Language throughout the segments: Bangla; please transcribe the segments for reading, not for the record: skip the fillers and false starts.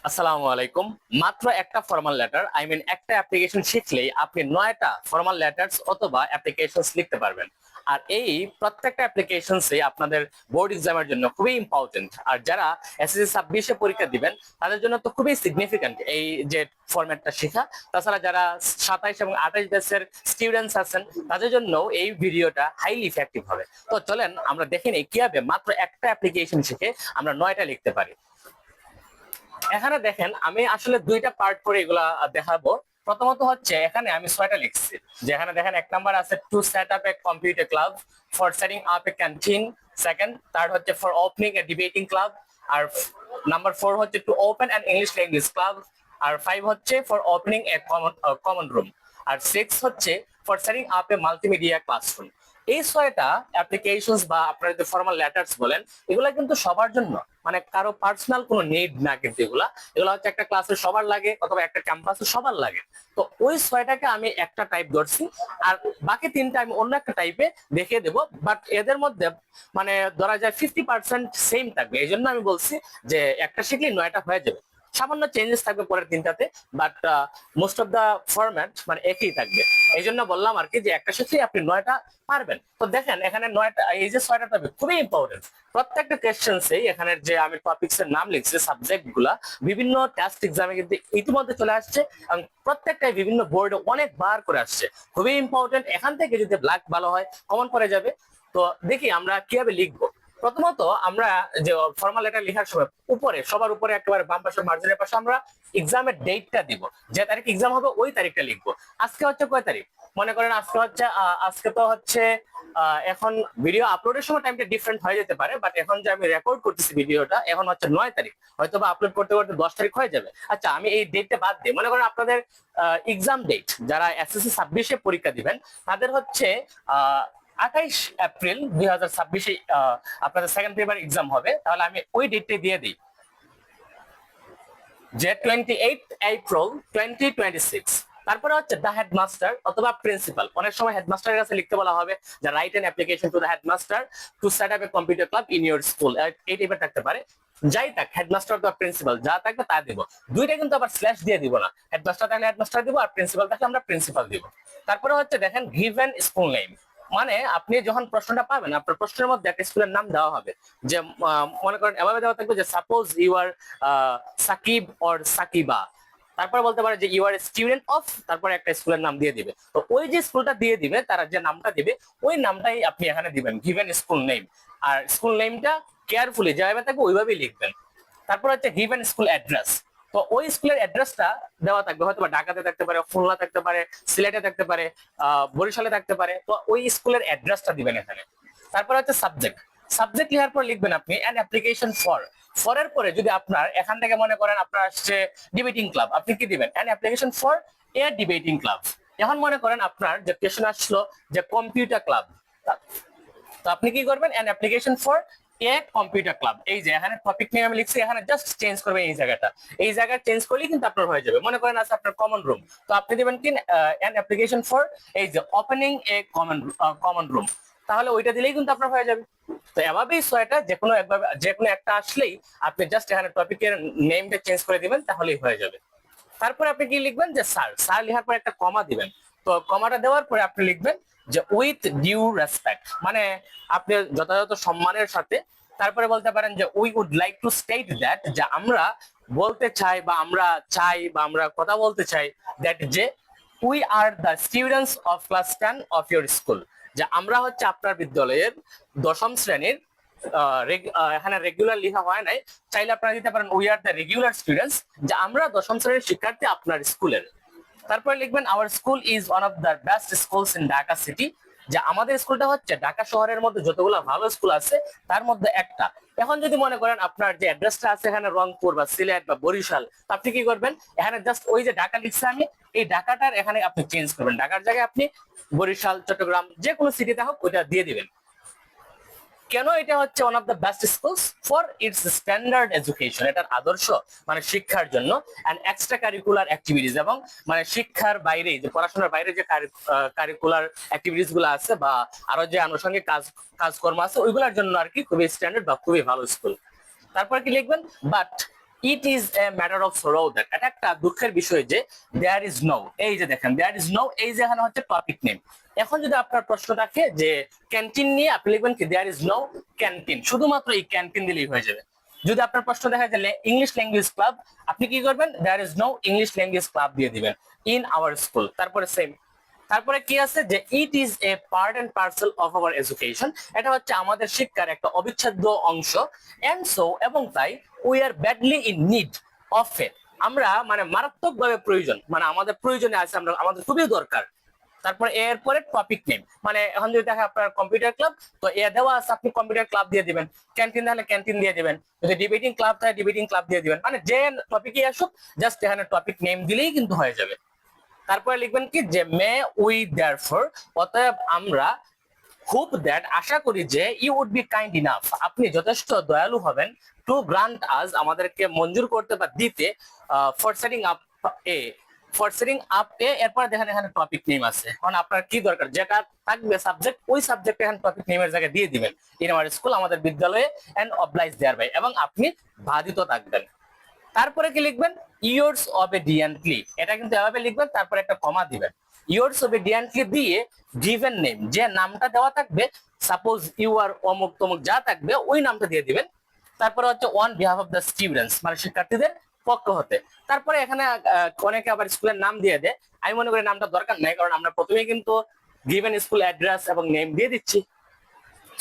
আসসালামু আলাইকুম। মাত্র একটা ফর্মাল লেটার একটা অ্যাপ্লিকেশন শিখলেই আপনি 9টা ফর্মাল লেটার্স অথবা অ্যাপ্লিকেশনস লিখতে পারবেন। আর এই প্রত্যেকটা অ্যাপ্লিকেশনসই আপনাদের বোর্ড এক্সামের জন্য খুবই ইম্পর্টেন্ট। আর যারা এসএসসি 26-এ পরীক্ষা দিবেন তাদের জন্য তো খুবই সিগনিফিক্যান্ট এই যে ফরম্যাটটা শেখা। তাছাড়া যারা 27 এবং 28 ব্যাচের স্টুডেন্টস আছেন তাদের জন্য এই ভিডিওটা হাইলি ইফেক্টিভ হবে। তো চলেন আমরা দেখে নিই কিভাবে মাত্র একটা অ্যাপ্লিকেশন শিখে আমরা 9টা লিখতে পারি। এখানে দেখেন আমি আসলে দুইটা পার্ট করে এগুলা দেখাবো। প্রথমত হচ্ছে এখানে আমি 6টা লিখছি। যেখানে দেখেন এক নাম্বার আছে to set up a computer club, for setting up a canteen, second third হচ্ছে for opening a debating club, আর নাম্বার 4 হচ্ছে to open an English language club, আর 5 হচ্ছে for opening a common room, আর 6 হচ্ছে for setting up a multimedia classroom. এই 6টা অ্যাপ্লিকেশনস বা আপনারা যদি ফর্মাল লেটার্স বলেন, এগুলা কিন্তু সবার জন্য, মানে কারো পার্সোনাল কোনো নিড না, কিন্তু এগুলা হচ্ছে একটা ক্লাসে সবার লাগে অথবা একটা ক্যাম্পাসে সবার লাগে। তো ওই 6টাকে আমি একটা টাইপ ধরছি, আর বাকি 3টা আমি অন্য একটা টাইপে দেখিয়ে দেবো। বাট এদের মধ্যে মানে ধরা যায় 50% সেম থাকবে। এই জন্য আমি বলছি যে একটা শিখলে 9টা হয়ে যাবে। সামান্য চেঞ্জেস থাকবে পরের 3টাতে, but most of the format মানে একই থাকবে। এই জন্য বললাম আর কি যে একটা শিখলে আপনি 9টা পারবেন। তো দেখেন এখানে 9টা, এই যে 6টা টপিক খুবই ইম্পর্টেন্ট। প্রত্যেকটা কোয়েশ্চেন্সেই এখানে যে আমি টপিকস এর নাম লিখছি, সাবজেক্ট গুলা বিভিন্ন টেস্ট এক্সামে কিন্তু ইতিমধ্যে চলে আসছে এবং প্রত্যেকটাই বিভিন্ন বোর্ডে অনেকবার করে আসছে। খুবই ইম্পর্টেন্ট। এখান থেকে যদি ব্ল্যাক ভালো হয় কমন পড়ে যাবে। তো দেখি আমরা কিভাবে লিখবো। প্রথমত আমরা যে ফর্মাল লেটার লেখার সময় উপরে, সবার উপরে একেবারে বাম পাশে মার্জিনের পাশে আমরা এক্সামের ডেটটা দিব। যে তারিখ এক্সাম হবে ওই তারিখটা লিখবো। আজকে হচ্ছে কয় তারিখ, মনে করেন আজকে হচ্ছে আজকে তো হচ্ছে এখন ভিডিও আপলোডের সময় টাইমটা ডিফারেন্ট হয়ে যেতে পারে, বাট এখন যে আমি রেকর্ড করতেছি ভিডিওটা এখন হচ্ছে 9 তারিখ, হয়তো বা আপলোড করতে করতে 10 তারিখ হয়ে যাবে। আচ্ছা আমি এই ডেটটা বাদ দিই। মনে করেন আপনাদের এক্সাম ডেট, যারা এসএসসি 26-এ পরীক্ষা দিবেন তাদের হচ্ছে 28 এপ্রিল 2026-এ আপনাদের সেকেন্ড পেপার এক্সাম হবে। তাহলে আমি ওই ডেটটা দিয়ে দিই যে 28 এপ্রিল 2026। তারপরে হচ্ছে দা হেডমাস্টার অথবা প্রিন্সিপাল। অনেক সময় হেডমাস্টারের কাছে লিখতে বলা হবে যে write an application to the headmaster to set up a computer club in your school. এই টাইপের থাকতে পারে। যাই থাক, হেডমাস্টার অথবা প্রিন্সিপাল যা থাকবে তা দিব। দুইটা কিন্তু আবার স্ল্যাশ দিয়ে দিব না। হেডমাস্টার থাকলে হেডমাস্টার দিব, আর প্রিন্সিপাল থাকলে আমরা প্রিন্সিপাল দিব। তারপরে হচ্ছে দেখেন গিভেন স্কুল নেম, মানে আপনি যখন প্রশ্নটা পাবেন আপনার প্রশ্নের মধ্যে একটা স্কুলের নাম দেওয়া হবে। যে মনে করেন এভাবে দেওয়া থাকবে যে suppose you are Sakib or Sakiba. তারপর বলতে পারে যে ইউ আর স্টুডেন্ট অফ, তারপরে একটা স্কুলের নাম দিয়ে দিবে। তো ওই যে স্কুলটা দিয়ে দিবে, তারা যে নামটা দিবে ওই নামটাই আপনি এখানে দিবেন, গিভেন স্কুল নেম। আর স্কুল নেমটা কেয়ারফুলি যেভাবে থাকবে ওইভাবেই লিখবেন। তারপর হচ্ছে গিভেন স্কুল অ্যাড্রেস। তো ওই স্কুলের অ্যাড্রেসটা দেওয়া থাকবে, হয়তো ঢাকাতে থাকতে পারে, খুলনা থাকতে পারে, সিলেটে থাকতে পারে, বরিশালে থাকতে পারে। তো ওই স্কুলের অ্যাড্রেসটা দিবেন এখানে। তারপর হচ্ছে সাবজেক্ট। সাবজেক্ট লেখার পর লিখবেন আপনি অ্যান অ্যাপ্লিকেশন ফর। ফরের পরে যদি আপনার এখান থেকে মনে করেন আপনার আসছে ডিবেটিং ক্লাব, আপনি কি দিবেন an application for a debating club. এখন মনে করেন আপনার যে কোয়েশ্চেন আসলো যে কম্পিউটার ক্লাব, তো আপনি কি করবেন an application for a computer club. এই যে এখানে টপিক নিয়ে আমি লিখছি, এখানে জাস্ট চেঞ্জ করবেন এই জায়গাটা। এই জায়গা চেঞ্জ করলেই কিন্তু আপনার হয়ে যাবে। মনে করেন আছে আপনার কমন রুম, তো আপনি দিবেন কি অ্যান অ্যাপ্লিকেশন ফর এই যে ওপেনিং এ কমন রুম। তাহলে ওইটা দিলেই কিন্তু আপনার হয়ে যাবে। তো এভাবেই 6টা যে কোনো একটা আসলেই আপনি জাস্ট এখানে টপিকের নেমটা চেঞ্জ করে দিবেন, তাহলেই হয়ে যাবে। তারপরে আপনি কি লিখবেন যে স্যার। স্যার লেখার পর একটা কমা দিবেন। তো কমাটা দেওয়ার পরে আপনি লিখবেন যে উইথ ডিউ রেসপেক্ট, মানে আপনি যথাযথ সম্মানের সাথে। তারপরে বলতে পারেন যে we would like to state that, যে আমরা বলতে চাই বা আমরা চাই বা আমরা কথা বলতে চাই দ্যাট যে we are the students of class 10 of your school, যে আমরা হচ্ছে আপনার বিদ্যালয়ের 10ম শ্রেণীর। এখানে রেগুলার লেখা হয় নাই, চাইলে আপনারা দিতে পারেন we are the regular students, যে আমরা 10ম শ্রেণীর শিক্ষার্থী আপনার স্কুলের। তারপরে লিখবেন our school is one of the best schools in Dhaka city, যে আমাদের স্কুলটা হচ্ছে ঢাকা শহরের মধ্যে যতগুলো ভালো স্কুল আছে তার মধ্যে একটা। এখন যদি মনে করেন আপনার যে অ্যাড্রেসটা আছে এখানে রংপুর বা সিলেট বা বরিশাল, আপনি কি করবেন এখানে জাস্ট ওই যে ঢাকা লিখছে আমি, এই ঢাকাটার এখানে আপনি চেঞ্জ করবেন। ঢাকার জায়গায় আপনি বরিশাল, চট্টগ্রাম যে কোনো সিটিতে হোক ওইটা দিয়ে দিবেন। কেন এটা হচ্ছে one of the best schools for its standard education, এটার আদর্শ মানে শিক্ষার জন্য, এন্ড এক্সট্রা কারিকুলার অ্যাক্টিভিটিস, এবং মানে শিক্ষার বাইরে যে পড়াশোনার বাইরে যে কারিকুলার অ্যাক্টিভিটিস গুলো আছে বা আরো যে আনুষঙ্গিক কাজকর্ম আছে ওইগুলোর জন্য আর কি খুবই স্ট্যান্ডার্ড বা খুবই ভালো স্কুল। তারপর কি লিখবেন but it is a matter of sorrow that, এটা একটা দুঃখের বিষয় যে দেয়ার ইজ নো, এই যে দেখেন দেয়ার ইজ নো, এই যে এখানে হচ্ছে টপিক নেম। এখন যদি আপনার প্রশ্ন থাকে যে ক্যান্টিন নিয়ে, আপনি লিখবেন কি দেয়ার ইজ নো ক্যান্টিন, শুধুমাত্র এই ক্যান্টিন দিলেই হয়ে যাবে। যদি আপনার প্রশ্ন দেখা যায় ইংলিশ ল্যাঙ্গুয়েজ ক্লাব, আপনি কি করবেন there is no English language club দিয়ে দিবেন ইন আওয়ার স্কুল, তারপরে সেম। তারপরে কি আছে যে it is a part and parcel of our education, এটা হচ্ছে আমাদের শিক্ষার একটা অবিচ্ছেদ্য অংশ। এন্ড সো, এবং তাই we are badly in need of it, আমরা মানে মারাত্মক ভাবে প্রয়োজন, মানে আমাদের প্রয়োজনে আছে, আমরা আমাদের খুবই দরকার। তারপরে এরপরে টপিক নেম, মানে এখন যদি দেখে আপনার কম্পিউটার ক্লাব, তো এ দেওয়া আছে, আপনি কম্পিউটার ক্লাব দিয়ে দিবেন। ক্যান্টিন তাহলে ক্যান্টিন দিয়ে দিবেন, যদি ডিবেটিং ক্লাব থাকে ডিবেটিং ক্লাব দিয়ে দিবেন, মানে যে টপিকই আসুক জাস্ট এখানে টপিক নেম দিলেই কিন্তু হয়ে যাবে। তারপরে লিখবেন কি যে মে উই দেয়ারফর, অতএব আমরা, হোপ দ্যাট, আশা করি যে, you would be kind enough, আপনি যথেষ্ট দয়ালু হবেন, টু গ্রান্ট আস, আমাদেরকে মঞ্জুর করতে বা দিতে, for setting up a, for setting up a, এরপর দেখেন এখানে টপিক নেম আছে, কারণ আপনার কি দরকার, যেটা থাকবে সাবজেক্ট, ওই সাবজেক্ট এখানে টপিক নেমের জায়গায় দিয়ে দিবেন, ইন আওয়ার স্কুল, আমাদের বিদ্যালয়ে, এন্ড অবলাইজ দেয়ার বাই, এবং আপনি বাধিত থাকবেন। তারপরে কি লিখবেন ইয়ার্স অবিডিয়েন্টলি, এটা কিন্তু এভাবে লিখবেন, তারপরে একটা কমা দিবেন, ইয়ার্স অবিডিয়েন্টলি দিয়ে গিভেন নেম, যে নামটা দেওয়া থাকবে, সাপোজ ইউ আর অমুক তমুক যা থাকবে ওই নামটা দিয়ে দিবেন। তারপরে হচ্ছে on behalf of the students, মানে শিক্ষার্থীদের পক্ষ হতে। তারপরে এখানে অনেকে আবার স্কুলের নাম দিয়ে দেয়, আমি মনে করি নামটা দরকার নাই, কারণ আমরা প্রথমেই কিন্তু গিভেন স্কুল অ্যাড্রেস এবং নেম দিয়ে দিচ্ছি।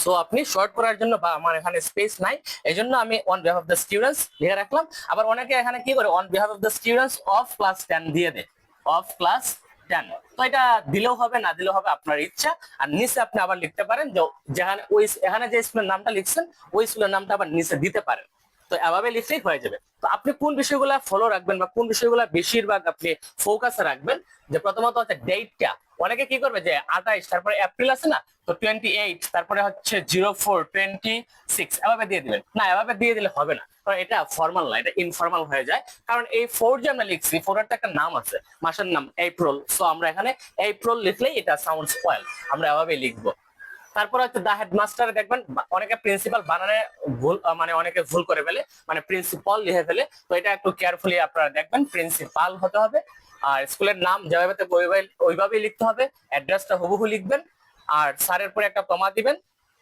সো আপনি শর্ট করার জন্য বা আমার এখানে স্পেস নাই, এই জন্য আমি on behalf of the students লিখে রাখলাম। আবার অনেকে এখানে কি করে on behalf of the students of class 10 দিয়ে দেয়, অফ ক্লাস 10, তো এটা দিলেও হবে না দিলেও হবে, আপনার ইচ্ছা। আর নিচে আপনি আবার লিখতে পারেন যে যেখানে ওই এখানে যে স্কুলের নামটা লিখছেন ওই স্কুলের নামটা আবার নিচে দিতে পারেন, তো এভাবে লিখলেই হয়ে যাবে। তো আপনি কোন বিষয়গুলো ফলো রাখবেন বা কোন বিষয়গুলো বেশিরভাগ আপনি ফোকাসে রাখবেন, যে প্রথমত হচ্ছে ডেটটা, অনেকে কি করবে যে 28, তারপরে এপ্রিল আছে না, তো 28, তারপরে হচ্ছে 04/26 এভাবে দিয়ে দিবেন, না এভাবে দিয়ে দিলে হবে না, কারণ এটা ফর্মাল না, এটা ইনফর্মাল হয়ে যায়। কারণ এই 4 যে আমরা লিখছি, 4 এর একটা নাম আছে, মাসের নাম এপ্রিল, সো আমরা এখানে এপ্রিল লিখলেই এটা সাউন্ডস ওয়েল, আমরা এভাবে লিখবো। তারপর হচ্ছে দা হেডমাস্টার, দেখবেন অনেকে প্রিন্সিপাল বানানে ভুল, মানে অনেকে ভুল করে ফেলে, মানে প্রিন্সিপাল লিখে ফেলে, তো এটা একটু কেয়ারফুলি আপনারা দেখবেন, প্রিন্সিপাল হতে হবে। আর স্কুলের নাম যেভাবে ওইভাবেই লিখতে হবে, অ্যাড্রেসটা হুবহু লিখবেন, আর স্যারের পরে একটা কমা দিবেন,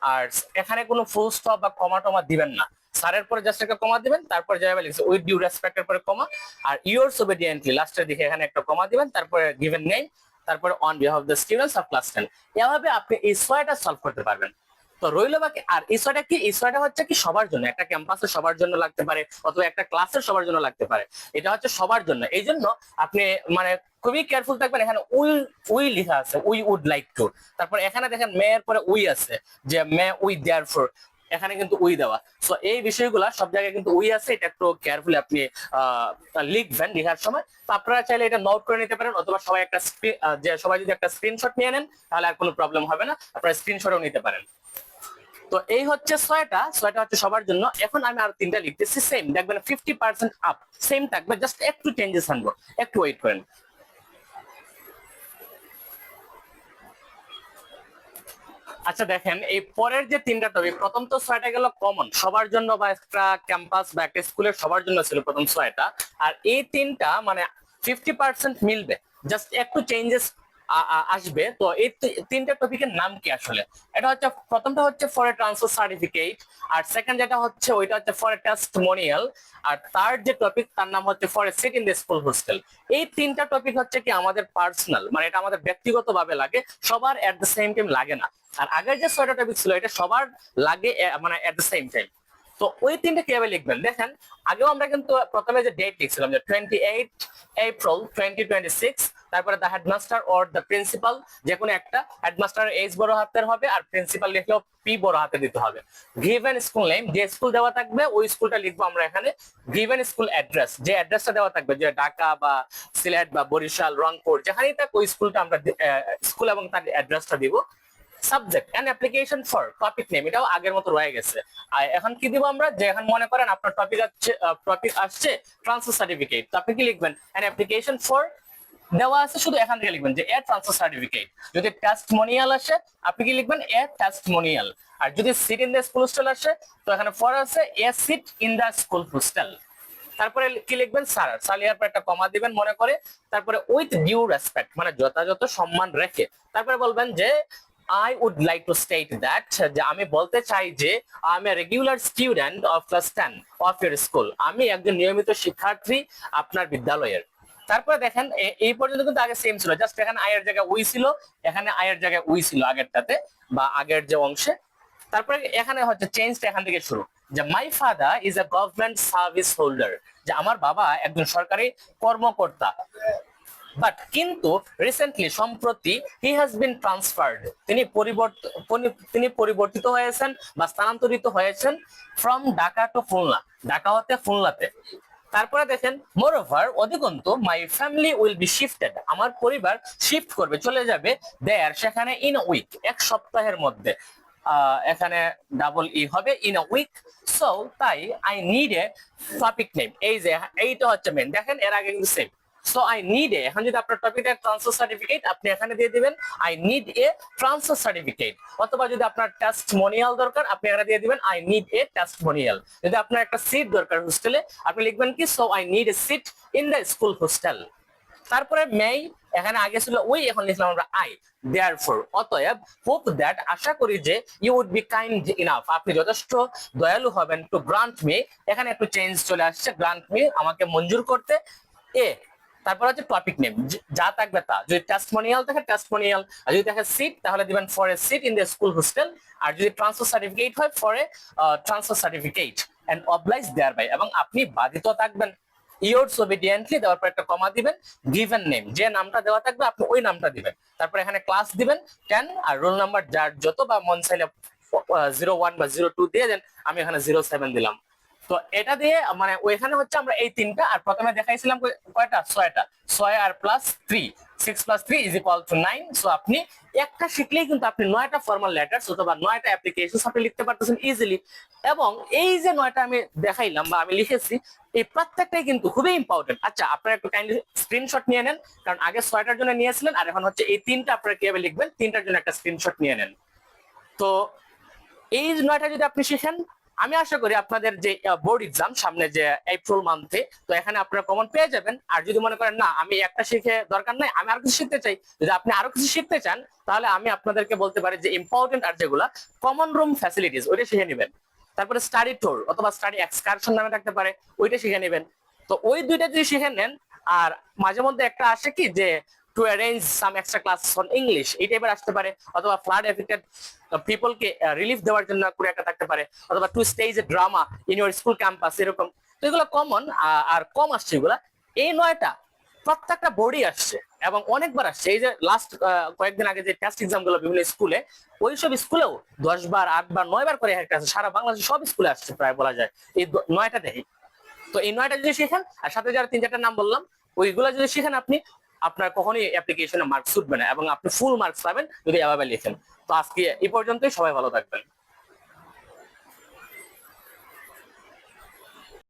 আর এখানে কোনো ফুল স্টপ বা কমা টমা দিবেন না, স্যারের পরে জাস্ট একটা কমা দিবেন, তারপর যেভাবে লিখছে উইথ ডিউ রেসপেক্টের পরে কমা, আর ইয়ার্স ওবিডিয়েন্টলি লাস্টের দিকে এখানে একটা কমা দিবেন, তারপরে গিভেন নেম, তারপরে on behalf of the students of class 10, এভাবে আপনি এই ছয়টা সলভ করতে পারবেন। তো রইল বাকি, আর এই ছয়টা কি, এই ছয়টা হচ্ছে কি সবার জন্য, একটা ক্যাম্পাসে সবার জন্য লাগতে পারে, অথবা একটা ক্লাসের সবার জন্য লাগতে পারে, এটা হচ্ছে সবার জন্য। এই জন্য আপনি মানে খুবই কেয়ারফুল থাকবেন, এখানে উই উই লেখা আছে, উই উড লাইক টু, তারপর এখানে দেখেন মে এর পরে উই আছে, যে মে উই দেয়ারফর, এখানে কিন্তু উই দেওয়া, সো এই বিষয়গুলা সব জায়গায় কিন্তু উই আছে, এটা একটু কেয়ারফুলি আপনি লিখবেন লেখার সময়। তো আপনারা চাইলে এটা নোট করে নিতে পারেন, অথবা সবাই একটা যে সবাই যদি একটা স্ক্রিনশট নিয়ে নেন তাহলে আর কোনো প্রবলেম হবে না, আপনারা স্ক্রিনশটও নিতে পারেন। তো এই হচ্ছে ছয়টা হচ্ছে সবার জন্য। এখন আমি আর তিনটা লিখতেছি, সেম দেখবেন 50% আপ, সেম থাকবে, জাস্ট একটু চেঞ্জেস আনবো, একটু ওয়েট করেন। আচ্ছা দেখেন এই পরের যে তিনটা টপিক, প্রথম তো ছয়টা গেল কমন সবার জন্য, বা একটা ক্যাম্পাস বা একটা স্কুলের সবার জন্য ছিল প্রথম ছয়টা, আর এই তিনটা মানে 50% মিলবে, জাস্ট একটু চেঞ্জেস আসবে। তো এই তিনটা টপিকের নাম কি আসলে, এটা হচ্ছে প্রথমটা হচ্ছে ফর এ ট্রান্সফার সার্টিফিকেট, আর সেকেন্ড যেটা হচ্ছে ওইটা হচ্ছে ফর এ টেস্টিমোনিয়াল, আর থার্ড যে টপিক তার নাম হচ্ছে for a seat in the school hostel. এই তিনটা টপিক হচ্ছে কি আমাদের পার্সোনাল, মানে এটা আমাদের ব্যক্তিগত ভাবে লাগে, সবার এট দ্য সেম টাইম লাগে না। আর আগের যে ছয়টা টপিক ছিল এটা সবার লাগে, মানে এট দ্য সেম টাইম। তো ওই তিনটা কিভাবে লিখবেন দেখেন, আগেও আমরা কিন্তু প্রথমে যে ডেট লিখছিলাম যে 28 এপ্রিল 2026, তারপরে the headmaster or the principal, যে কোনো একটা, হেডমাস্টার এইচ বড় হাতের হবে, আর প্রিন্সিপাল লিখলেও পি বড় হাতে দিতে হবে। গিভেন স্কুল নেম, যে স্কুল দেওয়া থাকবে ওই স্কুলটা লিখবো আমরা এখানে। গিভেন স্কুল অ্যাড্রেস, যে অ্যাড্রেসটা দেওয়া থাকবে, যে ঢাকা বা সিলেট বা বরিশাল রংপুর যেখানেই থাক ওই স্কুলটা আমরা স্কুল এবং তার অ্যাড্রেসটা দিব। Subject and application for topic name, এটাও আগের মতো রয়ে গেছে। আর এখন কি দিব আমরা, যে এখন মনে করেন আপনার টপিক আসছে ট্রান্সফার সার্টিফিকেট, তো আপনি কি লিখবেন এন্ড অ্যাপ্লিকেশন ফর, দেওয়া আছে শুধু এখান থেকে লিখবেন যে এ ট্রান্সফার সার্টিফিকেট। যদি টেস্টিমোনিয়াল আসে আপনি কি লিখবেন এ টেস্টিমোনিয়াল। আর যদি seat in the school hostel আসে তো এখানে ফর আছে a seat in the school hostel. তারপরে কি লিখবেন, স্যার, স্যার লেখার পর একটা কমা দিবেন মনে করে, তারপরে উইথ ডিউ রেসপেক্ট মানে যথাযথ সম্মান রেখে তারপরে বলবেন যে I would like to state that যে আমি বলতে চাই যে আমি regular student of class 10 of your school, আমি একজন নিয়মিত শিক্ষার্থী আপনার বিদ্যালয়ের। তারপরে দেখেন এই পর্যন্ত কিন্তু আগে সেম ছিল, জাস্ট এখানে আয়ের জায়গায় উই ছিল, এখানে আয়ের জায়গায় উই ছিল আগেরটাতে বা আগের যে অংশে। তারপরে এখানে হচ্ছে চেঞ্জটা এখান থেকে শুরু, যে my father is a government service holder, যে আমার বাবা একজন সরকারি কর্মকর্তা। বাট কিন্তু রিসেন্টলি সম্প্রতি হি হ্যাজ বিন ট্রান্সফার্ড, তিনি পরিবর্তিত হয়েছেন বা স্থানান্তরিত হয়েছেন ফ্রম ঢাকা টু খুলনা, ঢাকা হতে খুলনাতে। তারপরে দেখেন মোরওভার অধিকন্তু my family will be shifted, আমার পরিবার শিফট করবে চলে যাবে দেয়ার সেখানে ইন আ উইক, এক সপ্তাহের মধ্যে। এখানে ডাবল ই হবে ইন আ উইক। সো তাই I need A topic name, এই যে এইটা হচ্ছে মেন, দেখেন এর আগে কিন্তু সেম। সো আই নিড এ, এখন যদি আপনার টপিকটা ট্রান্সফার সার্টিফিকেট আপনি এখানে দিয়ে দিবেন I need A transfer certificate, অথবা যদি আপনার টেস্টমোনিয়াল দরকার আপনি এখানে দিয়ে দিবেন আই নিড এ টেস্টমোনিয়াল। যদি আপনার একটা সিট দরকার হোস্টেলে আপনি লিখবেন কি so I need a seat in the school hostel. তারপরে মেই, এখানে আগে ছিল ওই, এখন লিখলাম আমরা আই। দেয়ারফর অতএব, হোপ দ্যাট আশা করি যে you would be kind enough, আপনি যথেষ্ট দয়ালু হবেন টু গ্রান্ট মি, এখানে একটু চেঞ্জ চলে আসছে, গ্রান্ট মি আমাকে মঞ্জুর করতে। এ তারপর হচ্ছে টপিক নেম, যা থাকবে তা, যদি টেস্টমোনিয়াল থাকে টেস্টমোনিয়াল, আর যদি থাকে সিট তাহলে দিবেন for a seat in the school hostel, আর যদি ট্রান্সফার সার্টিফিকেট হয় for a transfer certificate and oblige thereby, এবং আপনি বাধিত থাকবেন ইয়োর্স ওবিডিয়েন্টলি দেওয়ার পর একটা কমা দিবেন, গিভেন নেম, যে নামটা দেওয়া থাকবে আপনি ওই নামটা দিবেন, তারপর এখানে ক্লাস দিবেন 10 আর রোল নাম্বার যার যত বা মন চাইলে 01 বা 02 দিয়ে দেন, আমি এখানে 07 দিলাম। তো এটা দিয়ে মানে ওইখানে হচ্ছে আমরা এই তিনটা, আর প্রথমে দেখাইছিলাম কয়টা, 6টা, 6 আর plus 3, 6 plus 3 is equal to 9। So আপনি একটা শিখলেই কিন্তু আপনি 9টা ফর্মাল লেটারস অথবা 9টা অ্যাপ্লিকেশনস আপনি লিখতে পারতেছেন ইজিলি। এবং এই যে 9টা আমি দেখাইলাম বা আমি লিখেছি, এই প্রত্যেকটাই কিন্তু খুবই ইম্পর্টেন্ট। আচ্ছা আপনারা একটু কাইন্ডলি স্ক্রিনশট নিয়ে নেন, কারণ আগে 6টার জন্য নিয়েছিলেন আর এখন হচ্ছে এই তিনটা আপনারা কিভাবে লিখবেন, তিনটার জন্য একটা স্ক্রিনশট নিয়ে নেন। তো এই 9টা যদি আপনি শিখেন, আমি আশা করি আপনাদের যে বোর্ড এক্সাম সামনে যে এপ্রিল মান্থে, তো এখানে আপনারা কমন পেয়ে যাবেন। আর যদি মনে করেন না আমি একটা শিখে দরকার নাই, আমি আরো কিছু শিখতে চাই, যদি আপনি আরো কিছু শিখতে চান তাহলে আমি আপনাদেরকে বলতে পারি যে ইম্পর্টেন্ট আর যেগুলা কমন রুম ফ্যাসিলিটিস ওইটা শিখে নেবেন। তারপরে স্টাডি ট্যুর অথবা স্টাডি এক্সকারশন নামে থাকতে পারে, ওইটা শিখে নেবেন। তো ওই দুইটা যদি শিখে নেন, আর মাঝে মধ্যে একটা আসে কি যে to arrange some extra class on English, এই টাইপের আসতে পারে, অথবা ফ্লাড এফেক্টেড পিপল কে রিলিফ দেওয়ার জন্য করে একটা থাকতে পারে, অথবা to stage a drama in your school campus, এরকম। তো এগুলো কমন আর কম আসছে এগুলা। এই 9টা প্রত্যেকটা বোর্ডই আসছে এবং অনেকবার আসছে। এই যে লাস্ট কয়েকদিন আগে যে টেস্ট এক্সাম গুলো বিভিন্ন স্কুলে, ওইসব স্কুলেও 10 বার 8 বার 9 বার করে একটা আছে, সারা বাংলাদেশে সব স্কুলে আসছে প্রায় বলা যায় এই 9টা দেখি। তো এই 9টা যদি শিখেন, আর সাথে যারা 3-4টা নাম বললাম ওইগুলা যদি শিখেন, আপনি আপনার কখনোই অ্যাপ্লিকেশনে মার্কস উঠবে না এবং আপনি ফুল মার্কস পাবেন যদি এভাবে লিখেন। তো আজকে এই পর্যন্তই, সবাই ভালো থাকবেন।